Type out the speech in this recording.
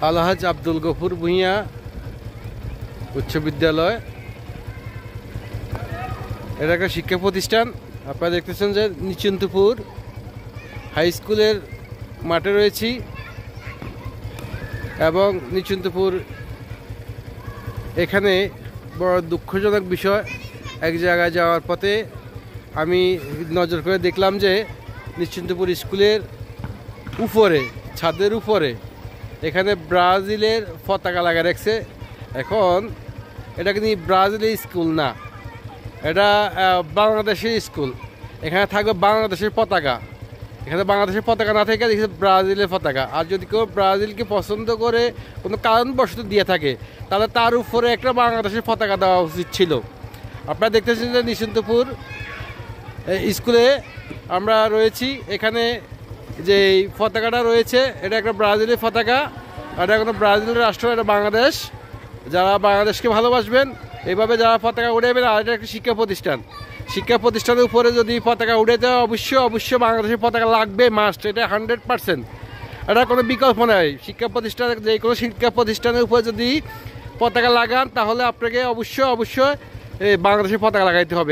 আলহাজ আব্দুল গফুর ভূঁইয়া উচ্চ বিদ্যালয়। এটা একটা শিক্ষা প্রতিষ্ঠান। আপনারা দেখতেছেন যে নিচন্তপুর হাই স্কুলের মাঠে রয়েছি এবং নিচন্তপুর এখানে বড় দুঃখজনক বিষয়, এক জায়গায় যাওয়ার পথে আমি নজর করে দেখলাম যে নিশ্চিন্তপুর স্কুলের উপরে, ছাদের উপরে এখানে ব্রাজিলের পতাকা লাগা রাখছে। এখন এটা কিন্তু ব্রাজিলের স্কুল না, এটা বাংলাদেশের স্কুল। এখানে থাকবে বাংলাদেশের পতাকা। এখানে বাংলাদেশের পতাকা না থেকে দেখছে ব্রাজিলের পতাকা। আর যদি কেউ ব্রাজিলকে পছন্দ করে কোনো কারণবশত দিয়ে থাকে তাহলে তার উপরে একটা বাংলাদেশের পতাকা দেওয়া উচিত ছিল। আপনারা দেখতেছেন যে নিশ্চিন্তপুর স্কুলে আমরা রয়েছি। এখানে যে পতাকাটা রয়েছে এটা একটা ব্রাজিলের পতাকা। এটা কোনো ব্রাজিলের রাষ্ট্র, এটা বাংলাদেশ। যারা বাংলাদেশকে ভালোবাসবেন এভাবে যারা পতাকা উড়াবেন। আর এটা একটা শিক্ষা প্রতিষ্ঠান। শিক্ষা প্রতিষ্ঠানের উপরে যদি পতাকা উড়ে দেওয়া অবশ্যই বাংলাদেশের পতাকা লাগবে, মাস্ট। এটা 100%। এটা কোনো বিকল্প নয়। শিক্ষা প্রতিষ্ঠান, যে কোনো শিক্ষা প্রতিষ্ঠানের উপরে যদি পতাকা লাগান তাহলে আপনাকে অবশ্যই বাংলাদেশের পতাকা লাগাইতে হবে।